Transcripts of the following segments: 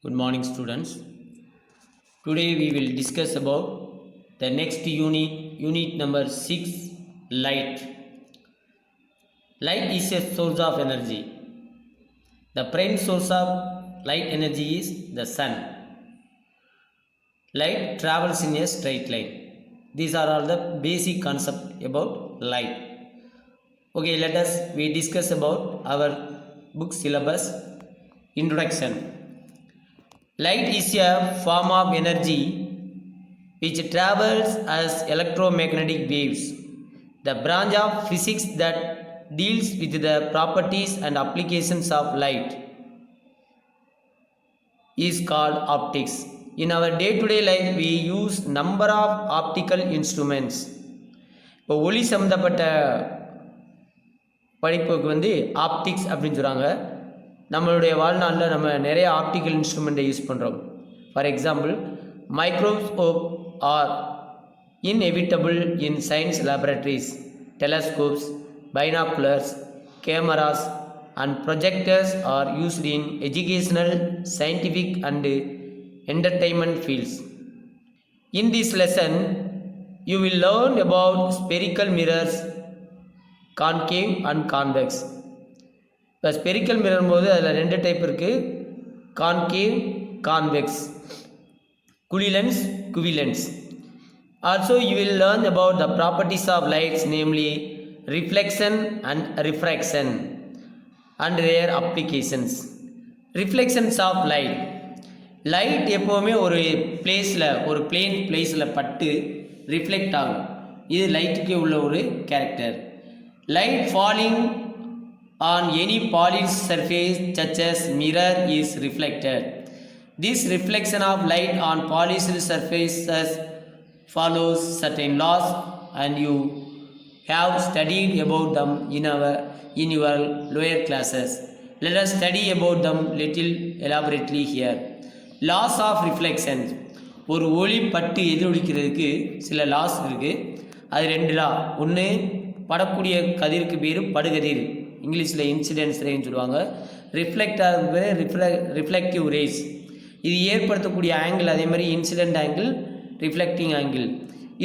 Good morning, students. Today we will discuss about the next unit number 6, light. Light is a source of energy. The prime source of light energy is the sun. Light travels in a straight line. These are all the basic concept about light. Okay, we discuss about our book syllabus. Introduction. Light is a form of energy which travels as electromagnetic waves. The branch of physics that deals with the properties and applications of light is called optics. In our day-to-day life, we use number of optical instruments. இப்போ ஒளி சம்மந்தப்பட்ட படிப்புக்கு வந்து optics அப்படின்னு சொல்கிறாங்க. நம்மளுடைய வாழ்நாளில் நம்ம நிறைய ஆப்டிக்கல் இன்ஸ்ட்ருமெண்ட்டை யூஸ் பண்ணுறோம். For example, microscope are inevitable in science laboratories. Telescopes, binoculars, cameras and projectors are used in educational, scientific and entertainment fields. In this lesson, you will learn about spherical mirrors, concave and convex. இப்போ spherical mirror போது அதில் ரெண்டு type இருக்குது, concave, convex, குழிலென்ஸ், குவிலென்ஸ். Also you will learn about the properties of lights, namely reflection and refraction and their applications. Reflections of light. Light எப்போவுமே ஒரு பிளேஸில், ஒரு பிளேன் பிளேஸில் பட்டு ரிஃப்ளெக்ட் ஆகும். இது லைட்டுக்கு உள்ள ஒரு character. Light falling on any polished surface such as mirror is reflected. This reflection of light on polished surfaces follows certain laws, and you have studied about them in your lower classes. Let us study about them little elaborately here. Laws of reflection. ஒரு ஒளி பட்டு எதிரொலிக்கிறதுக்கு சில loss இருக்குது. அது ரெண்டு லா. ஒன்று, படக்கூடிய கதிருக்கு பேர் படுகதிர், இங்கிலீஷில் இன்சிடென்ஸ் ரேன்னு சொல்லுவாங்க. ரிஃப்ளெக்ட் ஆகுது ரிஃப்ளெக்டிவ் ரேஸ். இது ஏற்படுத்தக்கூடிய ஆங்கிள் அதே மாதிரி incident angle, reflecting angle.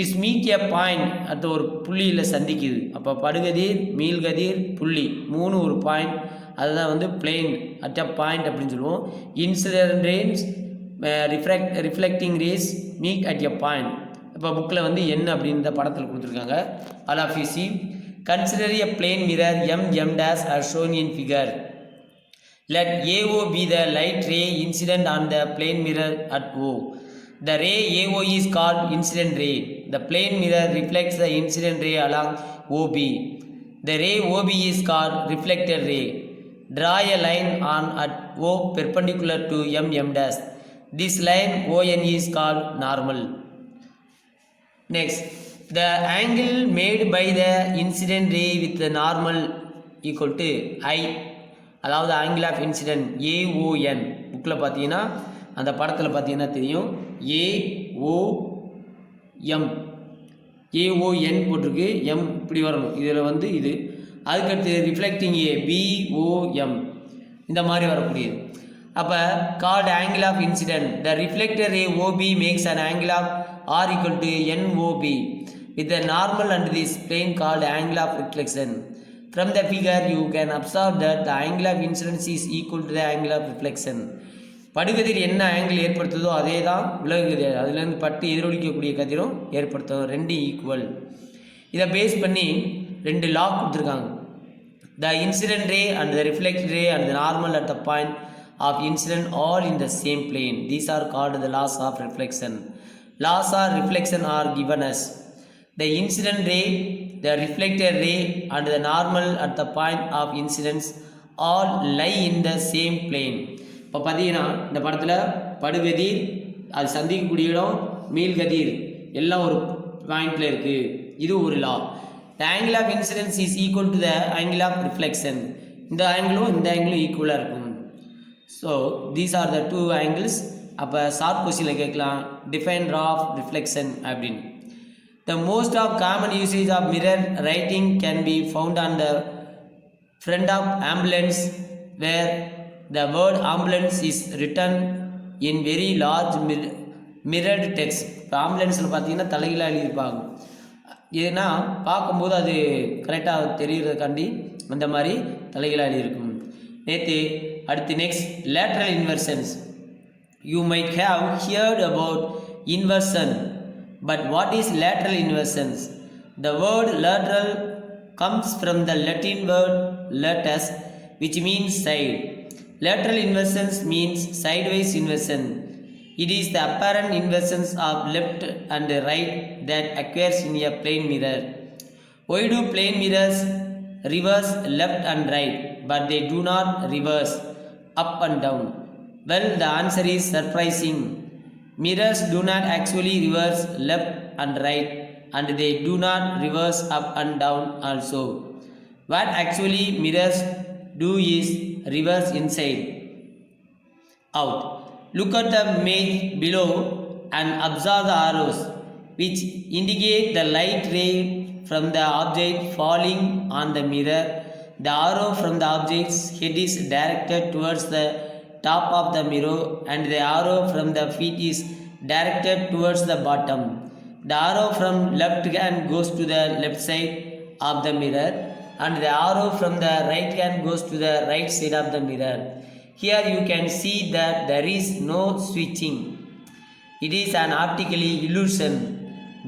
Is meet a point, அது ஒரு புள்ளியில் சந்திக்குது. அப்போ படுகதிர், மீள்கதிர், புள்ளி மூணு ஒரு பாயிண்ட், அதுதான் வந்து பிளேன் அட் அ பாயிண்ட் அப்படின்னு சொல்லுவோம். Incident rays, reflecting rays meet at a point. இப்போ புக்கில் வந்து என்ன அப்படின்னு படத்தில் கொடுத்துருக்காங்க. All of you see. Consider a plane mirror m dash as shown in figure. Let AO be the light ray incident on the plane mirror at O. The ray AO is called incident ray. The plane mirror reflects the incident ray along OB. The ray OB is called reflected ray. Draw a line on at O perpendicular to m dash. This line ON is called normal. Next, the angle made by the incident ray with the normal equal to I, அதாவது angle of incident AON. புக்கில் பார்த்தீங்கன்னா அந்த படத்தில் பார்த்தீங்கன்னா தெரியும், AON போட்டிருக்கு, M இப்படி வரணும், இதில் வந்து இது. அதுக்கடுத்து ரிஃப்ளெக்டிங் BOM, இந்த மாதிரி வரக்கூடியது. அப்போ called angle of incident. The reflector ray OB makes an angle of R equal to NOB with the normal and this plane called angle of reflection. From the figure you can observe that the angle of incidence is equal to the angle of reflection. படுகதிர் என்ன angle ஏற்படுத்துதோ அதே தான் விலகுகதிர், அதுலேருந்து பட்டு எதிரொலிக்கக்கூடிய கதிரும் ஏற்படுத்தும். ரெண்டு equal. இதை பேஸ் பண்ணி ரெண்டு லா கொடுத்துருக்காங்க. The incident ray and the reflect ray and the normal at the point of incident all in the same plane. These are called the laws of reflection. Laws of reflection are given as the incident ray, the reflected ray and the normal at the point of incidence all lie in the same plane. இப்போ பார்த்தீங்கன்னா இந்த படத்தில் படுகதிர், அது சந்திக்கக்கூடிய இடம், மீள்கதிர் எல்லாம் ஒரு பாயிண்டில் இருக்குது. இது ஒரு லா. The angle of incidence is equal to the angle of reflection. இந்த ஆங்கிளும் இந்த ஆங்கிளும் ஈக்குவலாக இருக்கும். So these are the two angles. அப்போ ஷார்ட் கொஸ்டினில் கேட்கலாம், டிஃபைன் ரா ஆஃப் ரிஃப்ளெக்ஷன் அப்படின்னு. The most of common usage of mirror writing can be found on the front of ambulance, where the word ambulance is written in very large mirrored text. இப்போ ஆம்புலன்ஸில் பார்த்தீங்கன்னா தலைகளாக எழுதியிருப்பாங்க. ஏன்னா பார்க்கும்போது அது கரெக்டாக தெரிகிறதுக்காண்டி அந்த மாதிரி தலைகளாக எழுதியிருக்கும். அடுத்து next lateral inversions. You might have heard about inversion, but what is lateral inversions? The word lateral comes from the Latin word latus, which means side. Lateral inversions means sideways inversion. It is the apparent inversions of left and right that occurs in a plane mirror. Why do plane mirrors reverse left and right, but they do not reverse up and down? Well, the answer is surprising. Mirrors do not actually reverse left and right, and they do not reverse up and down also. What actually mirrors do is reverse inside out. Look at the image below and observe the arrows which indicate the light ray from the object falling on the mirror. The arrow from the object's head is directed towards the top of the mirror, and the arrow from the feet is directed towards the bottom. The arrow from left hand goes to the left side of the mirror, and the arrow from the right hand goes to the right side of the mirror. Here you can see that there is no switching. It is an optical illusion.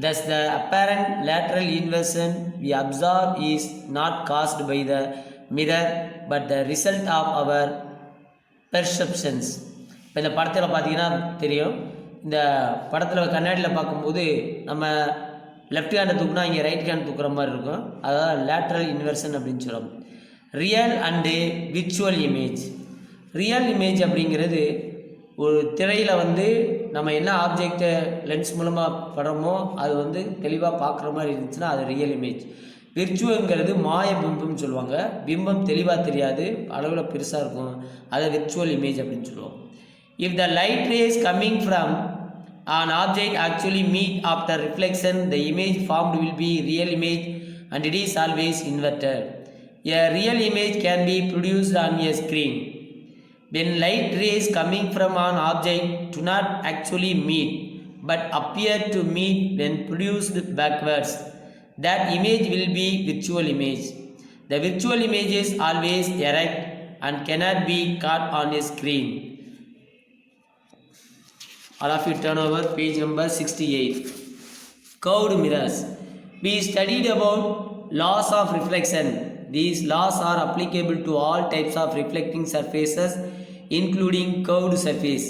Thus the apparent lateral inversion we observe is not caused by the mirror but the result of our perceptions. இப்போ இந்த படத்தில் பார்த்தீங்கன்னா தெரியும், இந்த படத்தில் கண்ணாடியில் பார்க்கும்போது நம்ம லெஃப்ட் ஹேண்டை தூக்குனா இங்கே ரைட் ஹேண்ட் தூக்குற மாதிரி இருக்கும். அதாவது லேட்ரல் இன்வெர்ஷன் அப்படின்னு சொல்கிறோம். Real and virtual image. Real image அப்படிங்கிறது ஒரு திரையில் வந்து நம்ம என்ன ஆப்ஜெக்டை லென்ஸ் மூலமாக படுறோமோ அது தெளிவாக பார்க்குற மாதிரி இருந்துச்சுன்னா அது ரியல் இமேஜ். விர்ச்சுவல்ங்கிறது மாய பிம்பம்னு சொல்லுவாங்க. பிம்பம் தெளிவாக தெரியாது, அளவில் பெருசாக இருக்கும், அதை விர்ச்சுவல் இமேஜ் அப்படின்னு சொல்லுவோம். If the light race coming from an object actually meet after reflection, the image formed will be real image and it is always inverted. A real image can be produced on a screen. When light rays coming from an object do not actually meet but appear to meet when produced backwards, that image will be virtual image. The virtual image is always erect and cannot be caught on a screen. All of you turn over page number 68. Curved mirrors. We studied about laws of reflection. These laws are applicable to all types of reflecting surfaces, including curved surface.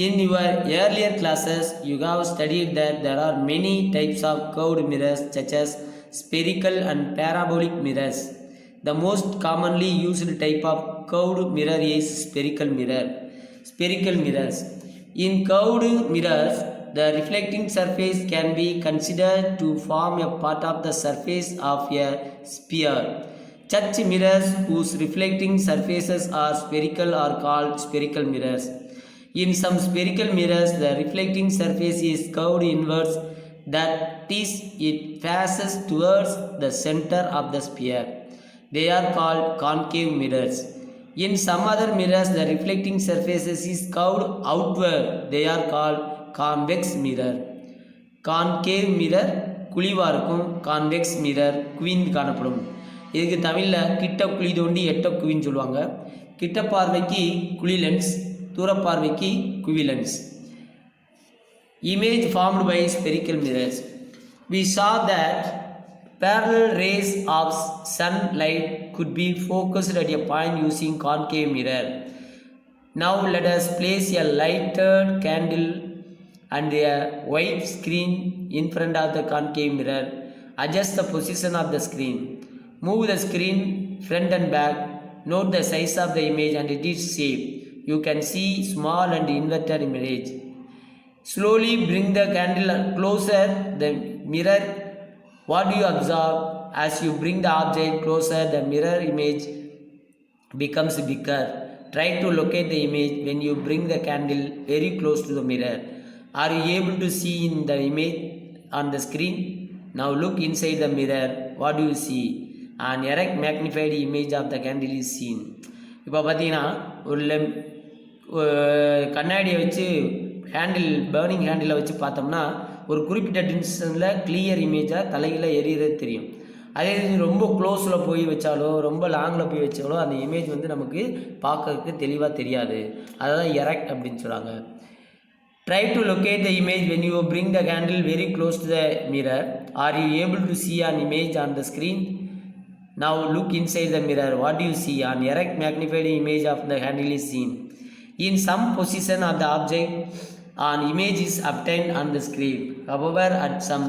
In your earlier classes, you have studied that there are many types of curved mirrors such as spherical and parabolic mirrors. The most commonly used type of curved mirror is spherical mirror. Spherical mirrors. In curved mirrors, the reflecting surface can be considered to form a part of the surface of a sphere. Such mirrors whose reflecting surfaces are spherical are called spherical mirrors. In some spherical mirrors, the reflecting surface is curved inwards, that is, it faces towards the center of the sphere. They are called concave mirrors. In some other mirrors, the reflecting surfaces is curved outward. They are called convex mirror. Concave mirror குழிவாக இருக்கும், convex mirror குவிந்து காணப்படும். இதுக்கு தமிழில் கிட்ட குழி தோண்டி எட்ட குவின்னு சொல்லுவாங்க. கிட்ட பார்வைக்கு குழி லென்ஸ், தூர பார்வைக்கு குவி lens. Image formed by spherical mirrors. We saw that parallel rays of sunlight could be focused at a point using concave mirror. Now let us place a lighted candle and a white screen in front of the concave mirror. Adjust the position of the screen. Move the screen front and back. Note the size of the image and its shape. You can see small and inverted image. Slowly bring the candle closer the mirror. What do you observe? As you bring the object closer, the mirror image becomes bigger. Try to locate the image when you bring the candle very close to the mirror. Are you able to see in the image on the screen? Now look inside the mirror. What do you see? An erect magnified image of the candle is seen. இப்போ பார்த்தீங்கன்னா கண்ணாடியை வச்சு burning handle வச்சு பார்த்தோம்னா ஒரு குறிப்பிட்ட டிஸ்டன்ஸில் clear இமேஜாக தலையில் எரியறது தெரியும். அதே ரொம்ப க்ளோஸில் போய் வச்சாலோ ரொம்ப லாங்கில் போய் வச்சாலோ அந்த இமேஜ் வந்து நமக்கு பார்க்கறதுக்கு தெளிவாக தெரியாது. அதான் எரக்ட் அப்படின்னு சொல்கிறாங்க. Try to locate the image when you bring the candle very close to the mirror. Are you able to see an image on the screen? Now look inside the mirror. What do you see? An erect magnified image of the candle is seen. In some position of the object, an image is obtained on the screen. However, at some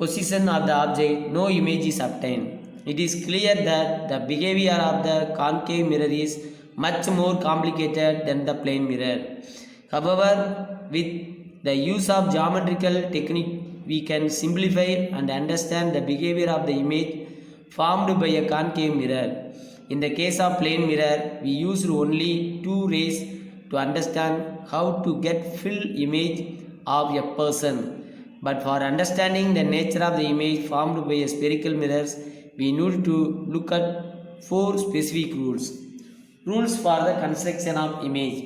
position of the object, no image is obtained. It is clear that the behavior of the concave mirror is much more complicated than the plane mirror. However, with the use of geometrical technique, we can simplify and understand the behavior of the image formed by a concave mirror. In the case of plane mirror, we used only two rays to understand how to get full image of a person. But for understanding the nature of the image formed by a spherical mirrors, we need to look at 4 specific rules. Rules for the construction of image.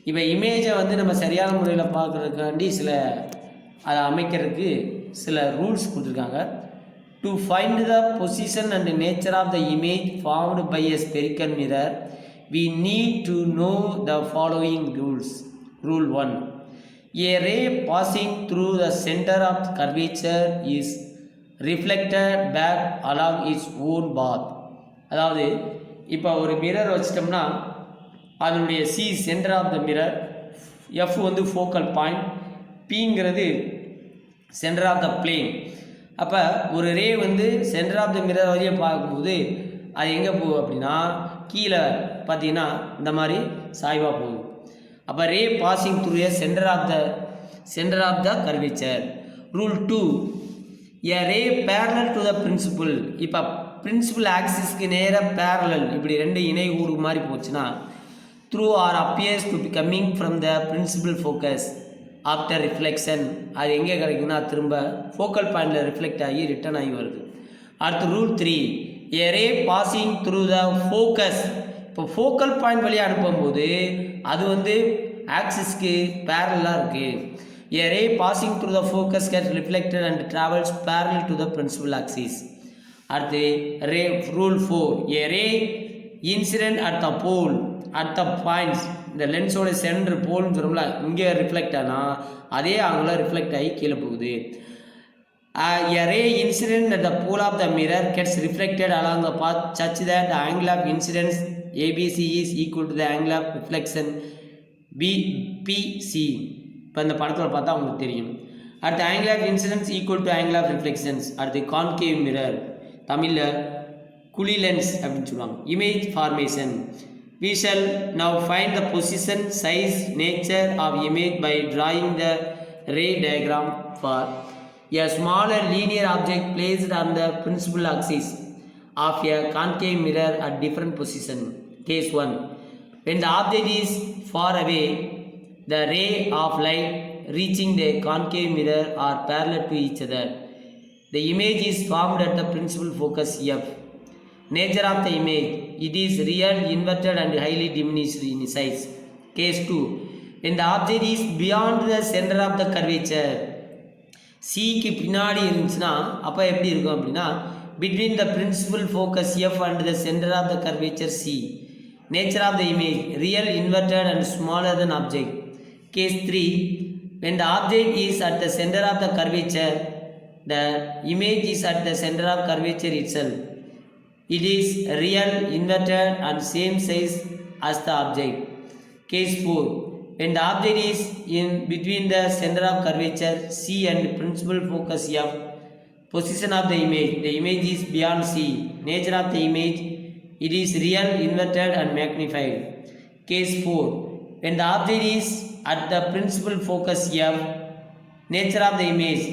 இப்போ இமேஜை வந்து நம்ம சரியான முறையில் பார்க்குறதுக்காண்டி அதை அமைக்கிறதுக்கு சில rules கொடுத்துருக்காங்க. To find the position and nature of the image formed by a spherical mirror, we need to know the following rules. Rule 1. A ray passing through the center of curvature is reflected back along its own path. அதாவது இப்போ ஒரு mirror வச்சிட்டோம்னா அதனுடைய C centre of the mirror, F வந்து focal point, பிங்கிறது centre of the plane. அப்போ ஒரு ரே வந்து சென்டர் ஆஃப் த மிரர் வழியே பார்க்கும்போது அது எங்கே போகுது அப்படின்னா கீழே பார்த்தீங்கன்னா இந்த மாதிரி சாய்வாக போகுது. அப்போ ray passing through a centre of the curvature. Rule 2. A ray parallel to the principal. இப்போ பிரின்சிபிள் ஆக்சிஸ்க்கு நேராக பேரலல் இப்படி ரெண்டு இணை ஊடு மாதிரி போச்சுன்னா through or appears to be coming from the principal focus after reflection. அது எங்கே கிடைக்குன்னா திரும்ப ஃபோக்கல் பாயிண்டில் ரிஃப்ளெக்ட் ஆகி ரிட்டர்ன் ஆகி வருது. அடுத்து rule 3. a ray passing through the focus. இப்போ ஃபோக்கல் பாயிண்ட் வழியாக அனுப்பும்போது அது வந்து ஆக்சிஸ்க்கு பேரலாக இருக்குது. a ray passing through the focus gets reflected and travels parallel to the principal axis. அடுத்து rule 4. a ray incident at the pole at the points. இந்த லென்ஸோட centre போல்னு சொல்லும்ல, இங்கே ரிஃப்ளெக்ட் ஆனால் அதே ஆங்கில் ரிஃப்ளெக்ட் ஆகி கீழே போகுது. A ray incident at the pole of the mirror gets reflected along the path such that the angle of incidence ABC is equal to the angle of reflection BPC. இப்போ இந்த படத்தில் பார்த்தா உங்களுக்கு தெரியும். அடுத்த angle of incidence equal to angle of reflections. அடுத்து concave mirror, தமிழில் குழி லென்ஸ் அப்படின்னு சொல்லுவாங்க. Image formation. We shall now find the position, size, nature of image by drawing the ray diagram for a smaller linear object placed on the principal axis of a concave mirror at different position. Case 1. When the object is far away, the ray of light reaching the concave mirror are parallel to each other. The image is formed at the principal focus F. Nature of the image. It is real, inverted and highly diminished in size. Case 2. When the object is beyond the center of the curvature, சிக்கு பின்னாடி இருந்துச்சுன்னா அப்போ எப்படி இருக்கும் அப்படின்னா between the principal focus F and the center of the curvature C. Nature of the image. Real, inverted and smaller than object. Case 3. When the object is at the center of the curvature, the image is at the center of curvature itself. It is real, inverted and same size as the object. Case 4. When the object is in between the center of curvature C and principal focus F, position of the image is beyond C. Nature of the image. It is real, inverted and magnified. Case 4. When the object is at the principal focus F, nature of the image.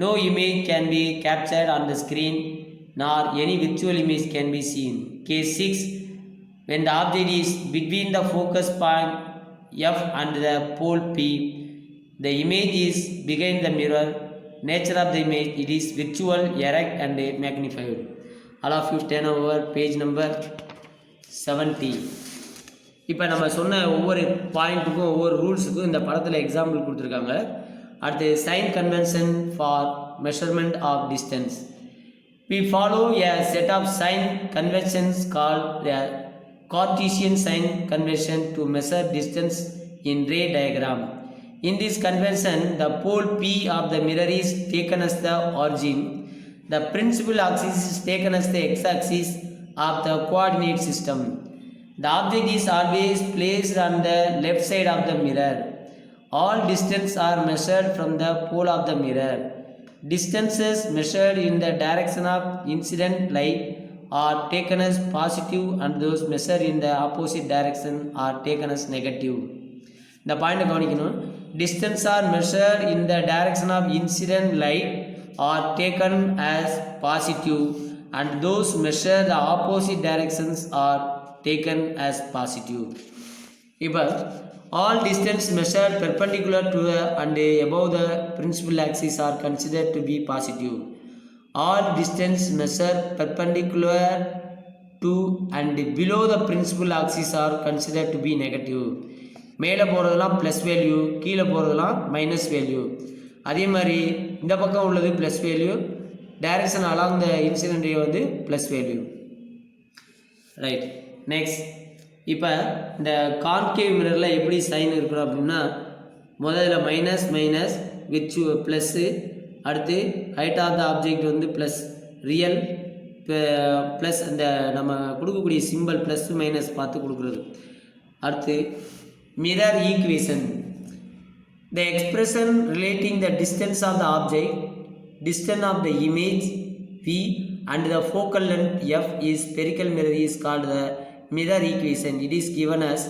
No image can be captured on the screen, nor any virtual image can be seen. Case 6. When the object is between the focus point F and the pole P, the image is behind the mirror. Nature of the image. It is virtual, erect and magnified. All of you turn over page number 70. இப்போ நம்ம சொன்ன ஒவ்வொரு பாயிண்ட்டுக்கும் ஒவ்வொரு ரூல்ஸுக்கும் இந்த படத்தில் example கொடுத்துருக்காங்க. அடுத்து sign convention for measurement of distance. We follow a set of sign conventions called a Cartesian sign convention to measure distance in ray diagram. In this convention, the pole P of the mirror is taken as the origin. The principal axis is taken as the x-axis of the coordinate system. The object is always placed on the left side of the mirror. All distances are measured from the pole of the mirror. Distances measured in the direction of incident light are taken as positive and those measured in the opposite direction are taken as negative. இந்த point கவனிக்கணும். Distance are measured in the direction of incident light are taken as positive and those measured the opposite directions are taken as positive. இப்போ all distance measured perpendicular to and above the principal axis are considered to be positive. All distance measured perpendicular to and below the principal axis are considered to be negative. மேலே போகிறதெல்லாம் plus value, கீழே போகிறதெல்லாம் minus value. அதே மாதிரி இந்த பக்கம் உள்ளது plus value, direction along the incident வந்து ப்ளஸ் வேல்யூ. ரைட். நெக்ஸ்ட், இப்போ இந்த கான்கேவ் மிரரில் எப்படி சைன் இருக்கிறோம் அப்படின்னா, முதல்ல மைனஸ் மைனஸ் வித் ப்ளஸ்ஸு, அடுத்து ஹைட் ஆஃப் த ஆப்ஜெக்ட் வந்து ப்ளஸ் ரியல் ப்ளஸ் அந்த நம்ம கொடுக்கக்கூடிய சிம்பிள் ப்ளஸ் மைனஸ் பார்த்து கொடுக்குறது. அடுத்து mirror equation. The expression relating the distance of the object, distance of the image V and the focal length F is spherical mirror is called the mirror equation. It is given as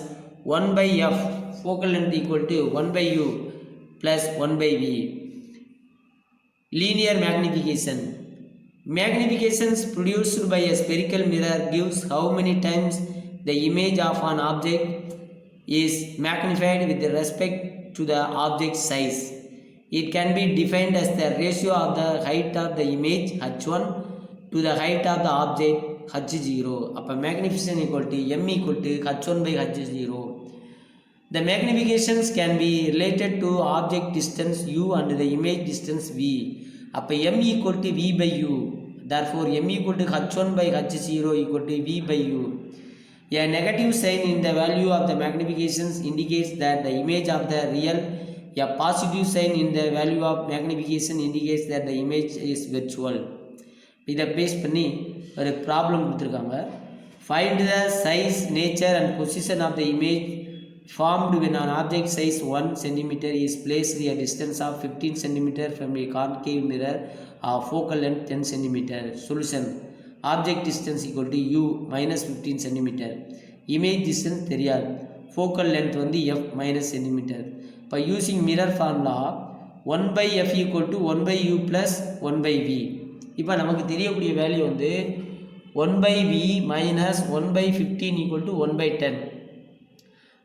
1 by F focal length equal to 1 by U plus 1 by V. Linear magnification. Magnifications produced by a spherical mirror gives how many times the image of an object is magnified with respect to the object size. It can be defined as the ratio of the height of the image h1 to the height of the object h0. அப்போ magnification equal to m equal to h1 by h0. The magnifications can be related to object distance u and the image distance v. அப்போ m equal to v by u. Therefore m equal to h1 by h0 equal to v by u. A negative sign in the value of the magnifications indicates that the image of the real. A positive sign in the value of magnification indicates that the image is virtual. இதை base பண்ணி ஒரு problem கொடுத்துருக்காங்க. Find the size, nature and position of the image formed when an object size 1 cm is placed at a distance of 15 cm from a concave mirror of focal length 10 cm. Solution: object distance equal to u minus 15 cm. Image distance தெரியாது, focal length வந்து f minus cm. By using mirror formula 1 by f equal to 1 by u plus 1 by v. இப்போ நமக்கு தெரியக்கூடிய value வந்து 1 by v minus 1 by 15 equal to 1 by 10.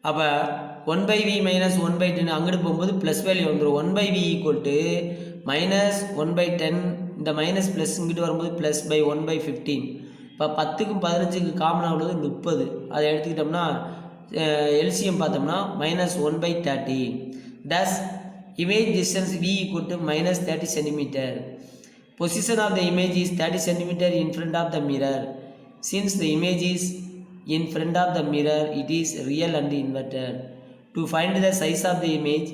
அப்போ 1 by v minus 1 by 10 அங்கிட்டு போகும்போது plus value வந்துடும். 1 by v equal to minus 1 by 10, இந்த minus plus இங்கிட்டு வரும்போது ப்ளஸ் பை 1 by 15. இப்போ 10க்கும் 15க்கு காமனாக உள்ளது 30. அதை எடுத்துக்கிட்டோம்னா LCM பார்த்தோம்னா minus 1 by 30. Thus image distance v equal to minus 30 cm. Position of the image is 30 cm in front of the mirror. Since the image is in front of the mirror, it is real and inverted. To find the size of the image,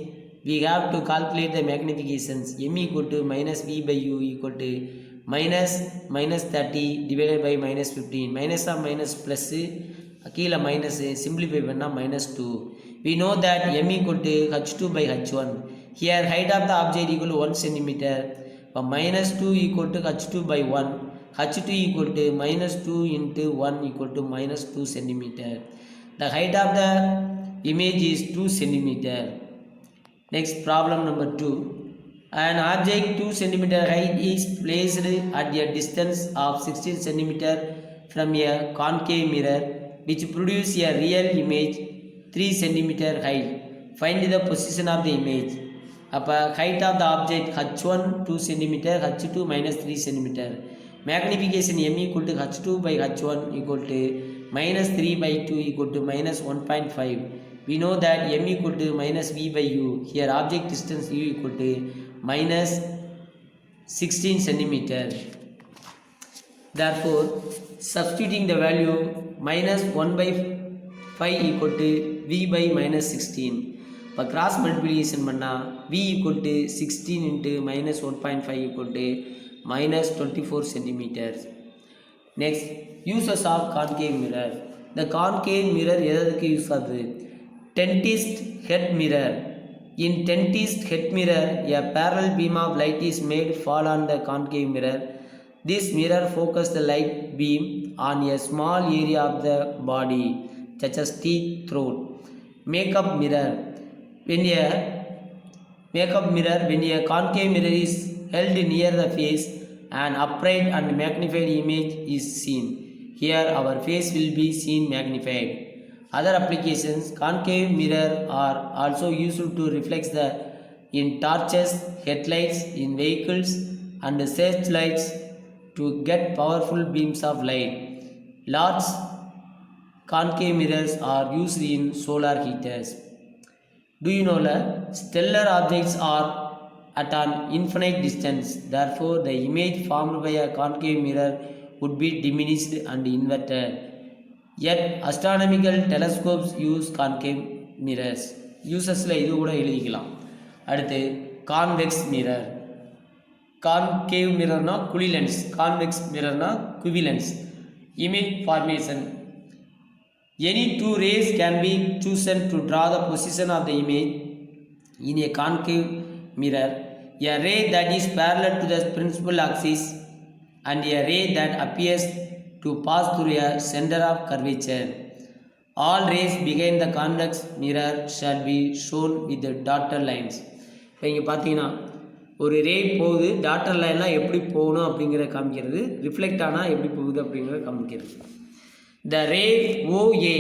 we have to calculate the magnifications. M equal to minus v by u equal to minus 30 divided by minus 15. Minus of minus plus கீழே minus simplify பண்ணால் -2. We know that m equal to h2 by h1. Here height of the object equal to 1 cm. இப்போ -2 equal to h2 by 1. h2 equal to -2 into 1 equal to -2 cm. The height of the image is 2 cm. Next, problem number 2. An object 2 cm height is placed at a distance of 16 cm from a concave mirror which produce a real image 3 cm height. Find the position of the image. அப்போ height of the object h1 2 cm, h2 minus 3 cm. Magnification m equal to h2 by h1 equal to minus 3 by 2 equal to minus 1.5. We know that m equal to minus v by u. Here object distance u equal to minus 16 centimeter. Therefore, substituting the value minus 1 by 5 equal to v by minus 16. இப்போ cross multiplication பண்ணால் v equal to 16 into minus 1.5 equal to minus 24 centimeters. Next, uses of concave mirror. The concave mirror எதற்கு use ஆகுது? Dentist head mirror. In dentist head mirror, a parallel beam of light is made fall on the concave mirror. This mirror focuses the light beam on a small area of the body, such as teeth, throat. Makeup mirror. When a concave mirror is held near the face, an upright and magnified image is seen. Here, our face will be seen magnified. Other applications, concave mirror are also used to reflect in torches, headlights, in vehicles, and searchlights to get powerful beams of light. Large concave mirrors are used in solar heaters. Do you know that stellar objects are at an infinite distance? Therefore, the image formed by a concave mirror would be diminished and inverted. Yet, astronomical telescopes use concave mirrors. Usesல இது கூட எழுதிக்கலாம். அடுத்து convex mirror. Concave மிரர்னா குழி lens, convex மிரர்னா குவி lens. Image formation. Any two rays can be chosen to draw the position of the image in a concave mirror. A ray that is parallel to the principal axis and a ray that appears to pass through a center of curvature. All rays behind the convex mirror shall be shown with the dotted lines. இப்போ இங்கே பார்த்தீங்கன்னா ஒரு ரே போகுது, daughter லைன்லாம் எப்படி போகணும் அப்படிங்கிறத காமிக்கிறது, reflect ஆனால் எப்படி போகுது அப்படிங்கிறத காமிக்கிறது. The ray OA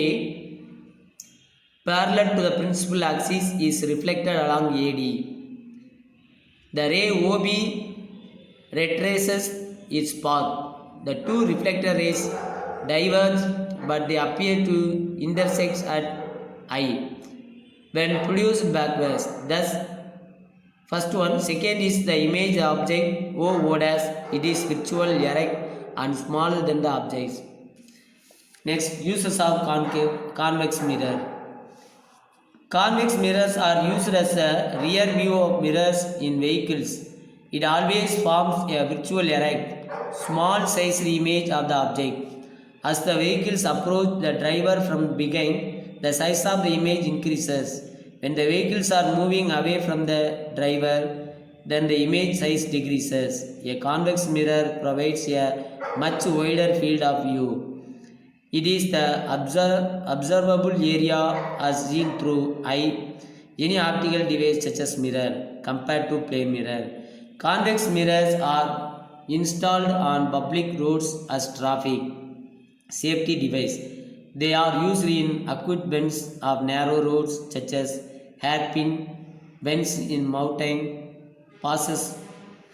parallel to the principal axis is reflected along AD. The ray OB retraces its path. The two reflected rays diverge, but they appear to intersect at I when produced backwards. Thus, first one. Second is the image object O dash. It is virtual, erect, and smaller than the objects. Next, uses of convex mirror. Convex mirrors are used as a rear view of mirrors in vehicles. It always forms a virtual erect, small sized image of the object. As the vehicles approach the driver from behind, the size of the image increases. When the vehicles are moving away from the driver, then the image size decreases. A convex mirror provides a much wider field of view. It is the observable area as seen through any optical device such as mirror compared to plane mirror. Convex mirrors are installed on public roads as traffic safety device. They are used in acute bends of narrow roads such as hairpin bends in mountain passes.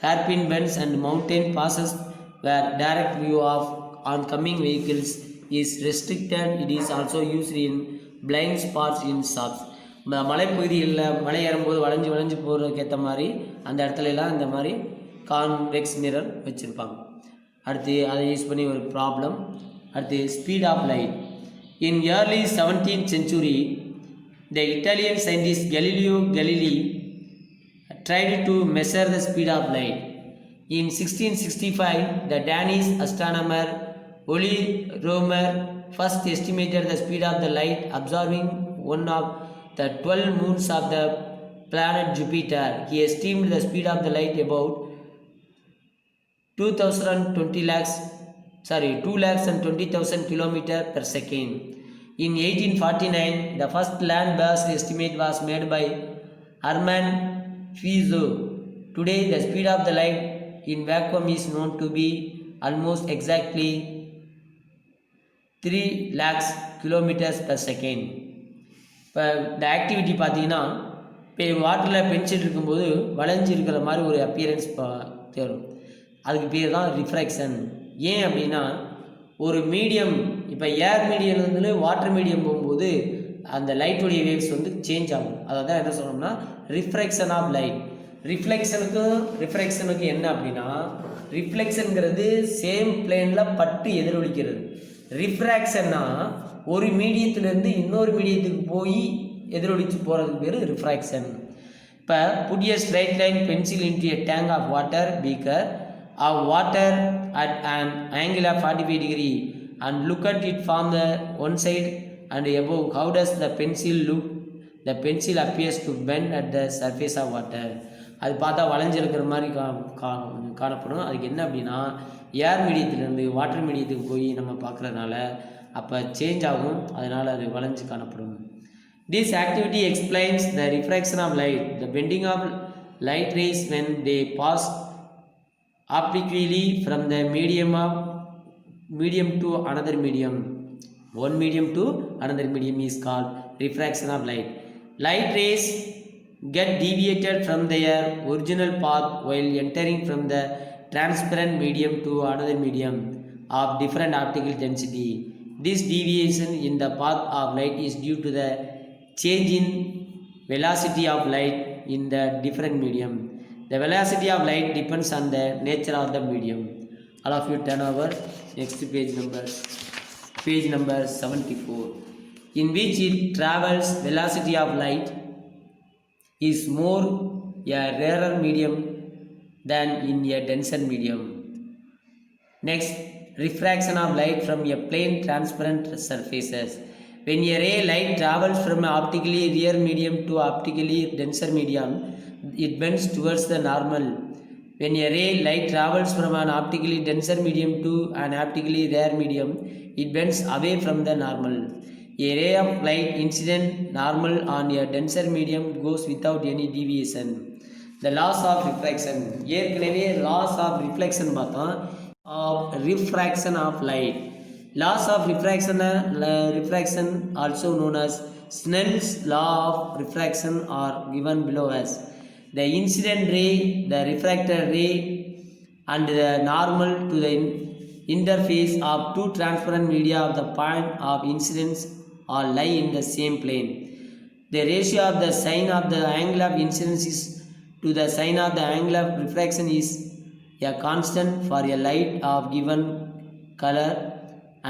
Hairpin bends and mountain passes where direct view of oncoming vehicles is restricted. It is also used in blind spots in shops. மலைப்பகுதிகளில் மலை ஏறும்போது வளைஞ்சு வளைஞ்சு போகிறதுக்கு ஏற்ற மாதிரி அந்த இடத்துலலாம் இந்த மாதிரி கான்வெக்ஸ் மிரர் வச்சுருப்பாங்க. அடுத்து அதை யூஸ் பண்ணி ஒரு ப்ராப்ளம். அடுத்து speed of light. In early 17th century, the Italian scientist Galileo Galilei tried to measure the speed of light. In 1665, the Danish astronomer Ole Romer first estimated the speed of the light observing one of the 12 moons of the planet Jupiter. He estimated the speed of the light about 2,20,000 km per second. In 1849, the first land-based estimate was made by Hermann Fizeau. Today, the speed of the light in vacuum is known to be almost exactly 3 lakhs kilometers per second. இப்போ இந்த activity பார்த்தீங்கன்னா இப்போ வாட்டரில் pencil இருக்கும்போது வளைஞ்சி இருக்கிற மாதிரி ஒரு அப்பியரன்ஸ் தேரும். அதுக்கு பேர் தான் ரிஃப்ராக்ஷன். ஏன் அப்படின்னா ஒரு மீடியம் இப்போ ஏர் மீடியம்லேருந்து வாட்டர் மீடியம் போகும்போது அந்த லைட்டுடைய வேவ்ஸ் வந்து சேஞ்ச் ஆகும். அதை தான் என்ன சொல்லணும்னா ரிஃப்ராக்ஷன் ஆஃப் லைட். ரிஃப்ராக்ஷனுக்கு என்ன அப்படின்னா, ரிஃப்ளெக்ஷனுங்கிறது சேம் பிளேனில் பட்டு எதிரொலிக்கிறது. ரிஃப்ராக்ஷன்னா ஒரு மீடியத்திலேருந்து இன்னொரு மீடியத்துக்கு போய் எதிரொலித்து போகிறதுக்கு பேர் ரிஃப்ராக்ஷன். இப்போ put a straight line pencil into a tank of water beaker of water at an angle of 45 degree and look at it from the one side and above. How does the pencil look? The pencil appears to bend at the surface of water. அது பார்த்தா வளைஞ்சிருக்கிற மாதிரி காணப்படும். அதுக்கு என்ன அப்படின்னா, ஏர் மீடியத்திலேருந்து water மீடியத்துக்கு போய் நம்ம பார்க்குறதுனால அப்போ சேஞ்ச் ஆகும், அதனால் அது வளைஞ்சு காணப்படும். This activity explains the refraction of light, the bending of light rays when they pass optically from the medium to another medium. One medium to another medium is called refraction of light. Light rays get deviated from their original path while entering from the transparent medium to another medium of different optical density. This deviation in the path of light is due to the change in velocity of light in the different medium. The velocity of light depends on the nature of the medium. All of you turn over next page number 74, in which it travels. Velocity of light is more a rarer medium than in a denser medium. Next, refraction of light from a plane transparent surfaces. When a ray light travels from an optically rare medium to optically denser medium, it bends towards the normal. When a ray light travels from an optically denser medium to an optically rare medium, it bends away from the normal. A ray of light incident normal on a denser medium goes without any deviation. The laws of refraction. ஏற்கனவே laws of reflection பார்த்தோம். Of refraction of light. Laws of refraction, also known as Snell's law of refraction, are given below as: the incident ray, the refracted ray, and the normal to the interface of two transparent media of the point of incidence all lie in the same plane. The ratio of the sine of the angle of incidence to the sine of the angle of refraction is a constant for a light of given color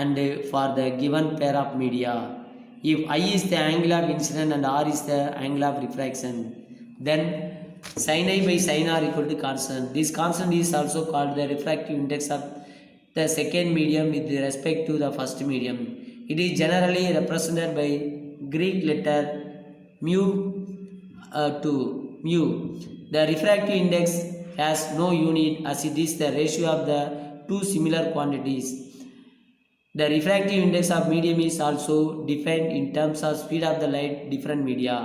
and for the given pair of media. If I is the angle of incidence and r is the angle of refraction, then sin I by sin r equal to constant. This constant is also called the refractive index of the second medium with respect to the first medium. It is generally represented by Greek letter mu to mu. The refractive index has no unit as it is the ratio of the two similar quantities. The refractive index of medium is also defined in terms of speed of the light different media.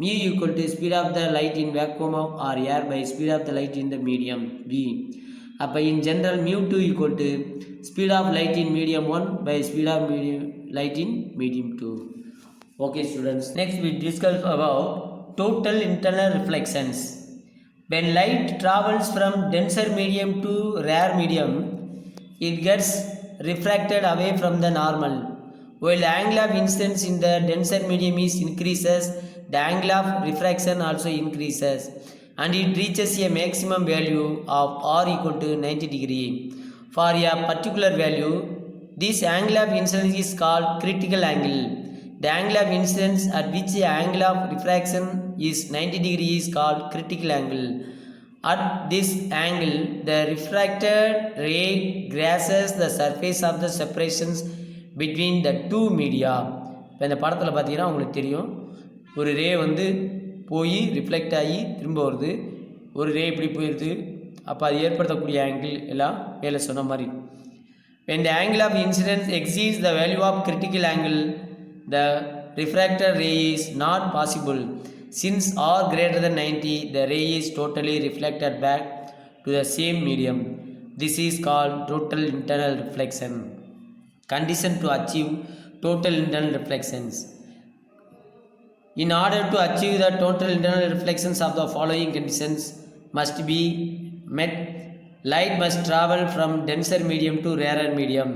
Mu equal to speed of the light in vacuum or air by speed of the light in the medium V. அப்போ in general mu2 equal to speed of light in medium 1 by speed of light in medium 2. Okay students, next we discuss about total internal reflections. When light travels from denser medium to rare medium, it gets refracted away from the normal. While the angle of incidence in the denser medium is increases, the angle of refraction also increases, and it reaches a maximum value of r equal to 90 degree. For a particular value, this angle of incidence is called critical angle. The angle of incidence at which the angle of refraction is 90 degree is called critical angle. At this angle, the refracted ray grazes the surface of the separations between the two media. இப்போ இந்த படத்தில் பார்த்தீங்கன்னா உங்களுக்கு தெரியும், ஒரு ரே வந்து போய் reflect ஆகி திரும்ப வருது, ஒரு ரே இப்படி போயிடுது. அப்போ அது ஏற்படுத்தக்கூடிய ஆங்கிள் எல்லாம் மேலே சொன்ன மாதிரி. When the angle of incidence exceeds the value of critical angle, the refracted ray is not possible. Since r greater than 90, the ray is totally reflected back to the same medium. This is called total internal reflection. Condition to achieve total internal reflections. In order to achieve the total internal reflections of the following conditions must be met. Light must travel from denser medium to rarer medium.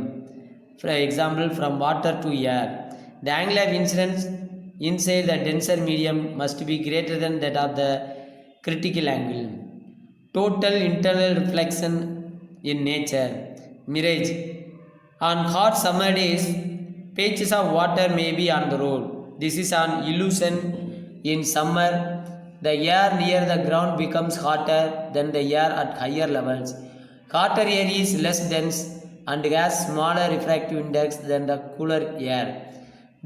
For example, from water to air. The angle of incidence inside the denser medium must be greater than that of the critical angle. Total internal reflection in nature. Mirage. On hot summer days, patches of water may be on the road. This is an illusion. In summer, the air near the ground becomes hotter than the air at higher levels. Hotter air is less dense and has smaller refractive index than the cooler air.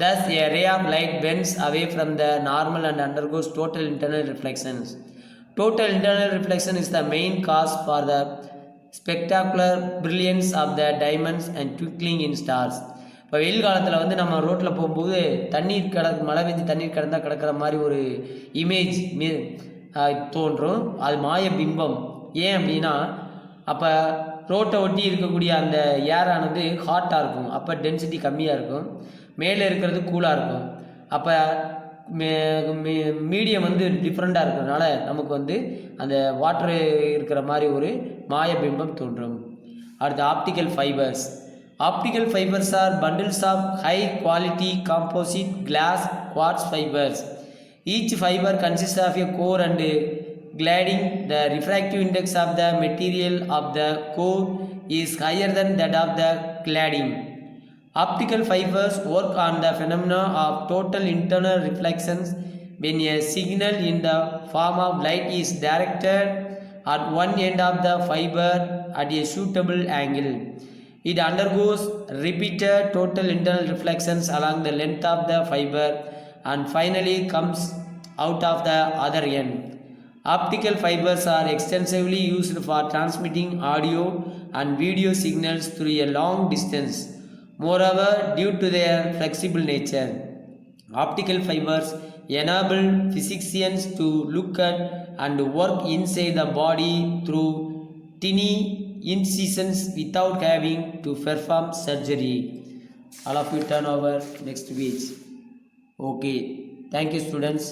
Thus, a ray of light bends away from the normal and undergoes total internal reflections. Total internal reflection is the main cause for the spectacular brilliance of the diamonds and twinkling in stars. இப்போ வெயில் காலத்தில் வந்து நம்ம ரோட்டில் போகும்போது தண்ணீர் மழை பெஞ்சு தண்ணீர் கிடந்தால் கிடக்கிற மாதிரி ஒரு இமேஜ் தோன்றும். அது மாய பிம்பம். ஏன் அப்படின்னா, அப்போ ரோட்டை ஒட்டி இருக்கக்கூடிய அந்த ஏரானது ஹாட்டாக இருக்கும், அப்போ டென்சிட்டி கம்மியாக இருக்கும், மேலே இருக்கிறது கூலாக இருக்கும். அப்போ மீடியம் வந்து டிஃப்ரெண்ட்டாக இருக்கிறதுனால நமக்கு வந்து அந்த வாட்டர் இருக்கிற மாதிரி ஒரு மாய பிம்பம் தோன்றும். அடுத்து optical fibres. Optical fibers are bundles of high quality composite glass quartz fibers. Each fiber consists of a core and cladding. The refractive index of the material of the core is higher than that of the cladding. Optical fibers work on the phenomena of total internal reflections when a signal in the form of light is directed at one end of the fiber at a suitable angle. It undergoes repeated total internal reflections along the length of the fiber and finally comes out of the other end. Optical fibers are extensively used for transmitting audio and video signals through a long distance. Moreover, due to their flexible nature, optical fibers enable physicians to look at and work inside the body through tiny incisions without having to perform surgery. All of you turn over next page. Okay, thank you students.